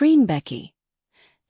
FREENBECKY.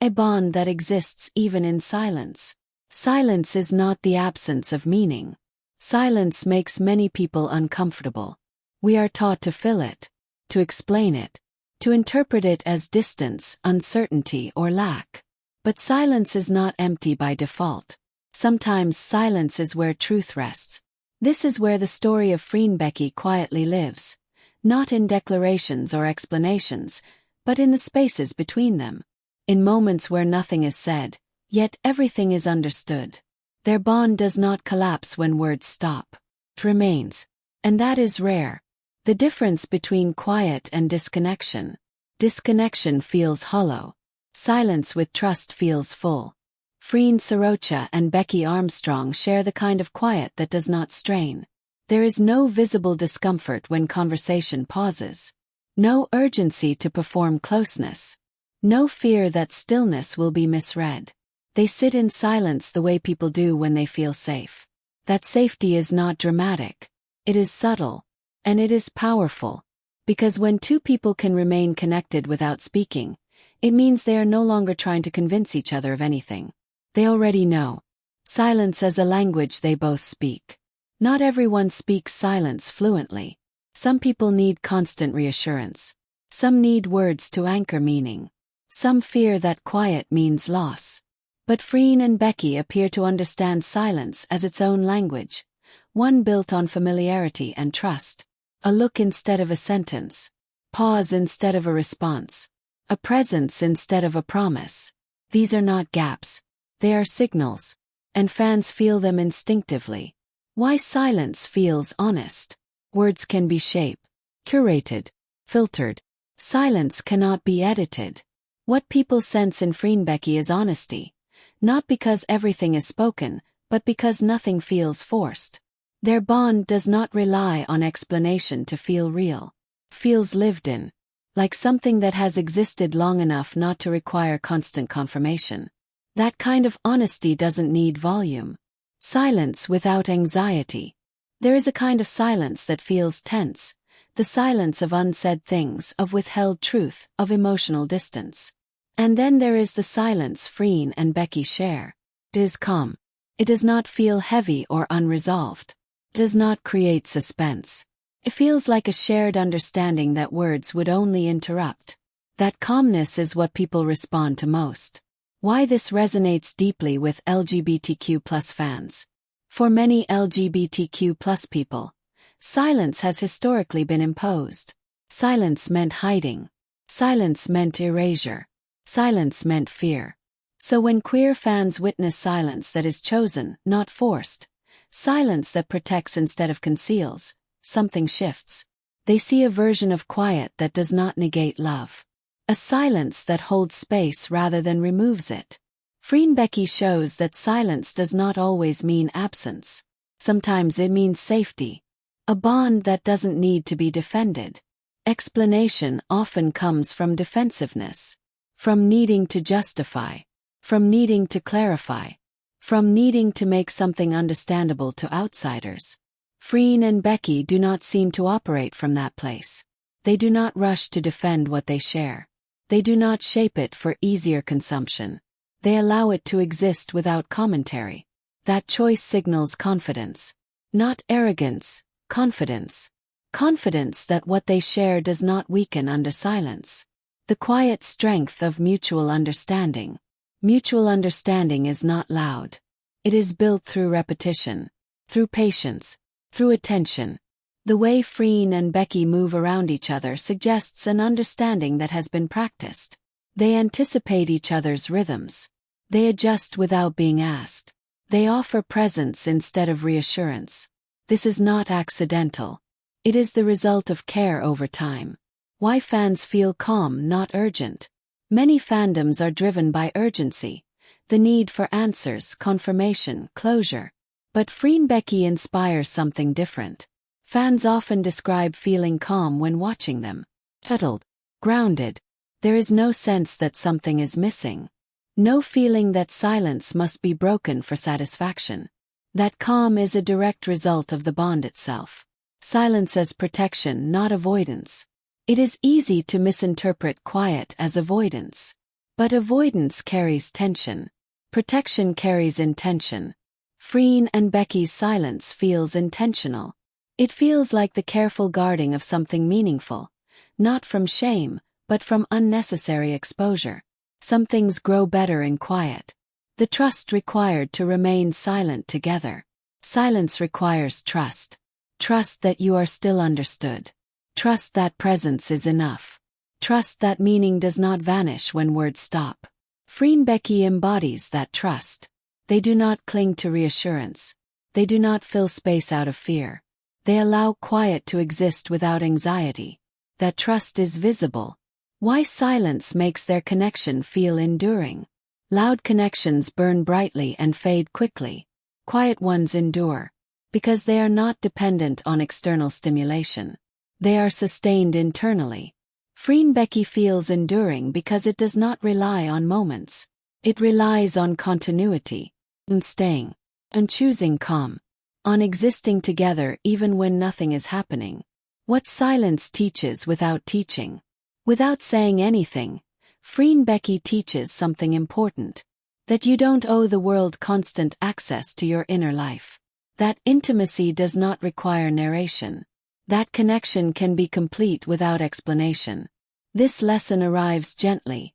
A bond that exists even in silence. Silence is not the absence of meaning. Silence makes many people uncomfortable. We are taught to fill it, to explain it, to interpret it as distance, uncertainty, or lack. But silence is not empty by default. Sometimes silence is where truth rests. This is where the story of FREENBECKY quietly lives, not in declarations or explanations, but in the spaces between them. In moments where nothing is said, yet everything is understood. Their bond does not collapse when words stop. It remains. And that is rare. The difference between quiet and disconnection. Disconnection feels hollow. Silence with trust feels full. Freen Sorocha and Becky Armstrong share the kind of quiet that does not strain. There is no visible discomfort when conversation pauses. No urgency to perform closeness. No fear that stillness will be misread. They sit in silence the way people do when they feel safe. That safety is not dramatic. It is subtle. And it is powerful. Because when two people can remain connected without speaking, it means they are no longer trying to convince each other of anything. They already know. Silence as a language they both speak. Not everyone speaks silence fluently. Some people need constant reassurance. Some need words to anchor meaning. Some fear that quiet means loss. But Freen and Becky appear to understand silence as its own language, one built on familiarity and trust. A look instead of a sentence. Pause instead of a response. A presence instead of a promise. These are not gaps. They are signals. And fans feel them instinctively. Why silence feels honest. Words can be shaped, curated, filtered. Silence cannot be edited. What people sense in FREENBECKY is honesty. Not because everything is spoken, but because nothing feels forced. Their bond does not rely on explanation to feel real. Feels lived in. Like something that has existed long enough not to require constant confirmation. That kind of honesty doesn't need volume. Silence without anxiety. There is a kind of silence that feels tense. The silence of unsaid things, of withheld truth, of emotional distance. And then there is the silence Freen and Becky share. It is calm. It does not feel heavy or unresolved. It does not create suspense. It feels like a shared understanding that words would only interrupt. That calmness is what people respond to most. Why this resonates deeply with LGBTQ+ fans. For many LGBTQ+ people, silence has historically been imposed. Silence meant hiding. Silence meant erasure. Silence meant fear. So when queer fans witness silence that is chosen, not forced, silence that protects instead of conceals, something shifts. They see a version of quiet that does not negate love. A silence that holds space rather than removes it. FREENBECKY shows that silence does not always mean absence. Sometimes it means safety. A bond that doesn't need to be defended. Explanation often comes from defensiveness. From needing to justify. From needing to clarify. From needing to make something understandable to outsiders. Freen and Becky do not seem to operate from that place. They do not rush to defend what they share. They do not shape it for easier consumption. They allow it to exist without commentary. That choice signals confidence. Not arrogance, confidence. Confidence that what they share does not weaken under silence. The quiet strength of mutual understanding. Mutual understanding is not loud. It is built through repetition, through patience, through attention. The way Freen and Becky move around each other suggests an understanding that has been practiced. They anticipate each other's rhythms. They adjust without being asked. They offer presence instead of reassurance. This is not accidental. It is the result of care over time. Why fans feel calm, not urgent. Many fandoms are driven by urgency. The need for answers, confirmation, closure. But FREENBECKY inspires something different. Fans often describe feeling calm when watching them. Settled. Grounded. There is no sense that something is missing. No feeling that silence must be broken for satisfaction. That calm is a direct result of the bond itself. Silence as protection, not avoidance. It is easy to misinterpret quiet as avoidance. But avoidance carries tension. Protection carries intention. Freen and Becky's silence feels intentional. It feels like the careful guarding of something meaningful, not from shame, but from unnecessary exposure. Some things grow better in quiet. The trust required to remain silent together. Silence requires trust. Trust that you are still understood. Trust that presence is enough. Trust that meaning does not vanish when words stop. FREENBECKY embodies that trust. They do not cling to reassurance. They do not fill space out of fear. They allow quiet to exist without anxiety. That trust is visible. Why silence makes their connection feel enduring. Loud connections burn brightly and fade quickly. Quiet ones endure. Because they are not dependent on external stimulation. They are sustained internally. FREENBECKY feels enduring because it does not rely on moments. It relies on continuity, on staying, on choosing calm, on existing together even when nothing is happening. What silence teaches without teaching. Without saying anything, FREENBECKY teaches something important. That you don't owe the world constant access to your inner life. That intimacy does not require narration. That connection can be complete without explanation. This lesson arrives gently,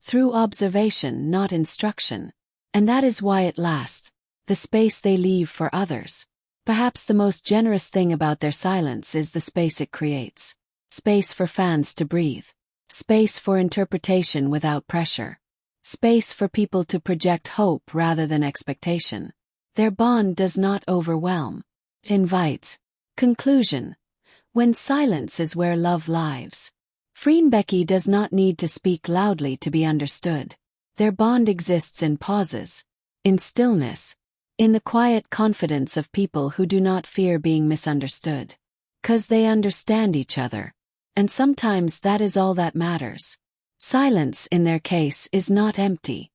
through observation, not instruction. And that is why it lasts, the space they leave for others. Perhaps the most generous thing about their silence is the space it creates. Space for fans to breathe. Space for interpretation without pressure. Space for people to project hope rather than expectation. Their bond does not overwhelm. It invites. Conclusion. When silence is where love lives. FREENBECKY does not need to speak loudly to be understood. Their bond exists in pauses, in stillness, in the quiet confidence of people who do not fear being misunderstood. 'Cause they understand each other. And sometimes that is all that matters. Silence in their case is not empty.